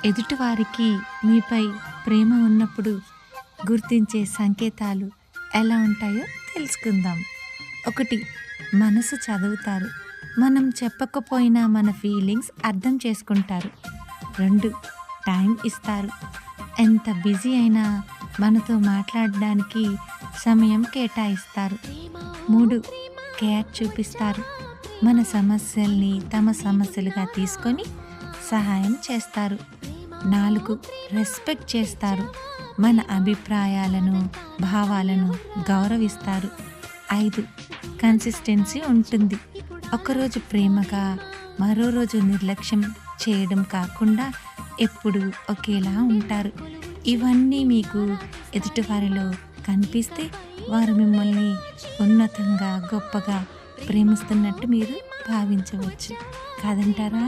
ఎదుటివారికి మీపై ప్రేమ ఉన్నప్పుడు గుర్తించే సంకేతాలు ఎలా ఉంటాయో తెలుసుకుందాం. 1. మనసు చదువుతారు. మనం చెప్పకపోయినా మన ఫీలింగ్స్ అర్థం చేసుకుంటారు. 2. టైం ఇస్తారు. ఎంత బిజీ అయినా మనతో మాట్లాడడానికి సమయం కేటాయిస్తారు. 3. కేర్ చూపిస్తారు. మన సమస్యల్ని తమ సమస్యలుగా తీసుకొని సహాయం చేస్తారు. 4. రెస్పెక్ట్ చేస్తారు. మన అభిప్రాయాలను భావాలను గౌరవిస్తారు. 5. కన్సిస్టెన్సీ ఉంటుంది. ఒకరోజు ప్రేమగా మరో రోజు నిర్లక్ష్యం చేయడం కాకుండా ఎప్పుడు ఒకేలా ఉంటారు. ఇవన్నీ మీకు ఎదుటివారిలో కనిపిస్తే వారు మిమ్మల్ని ఉన్నతంగా గొప్పగా ప్రేమిస్తున్నట్టు మీరు భావించవచ్చు కాదంటారా?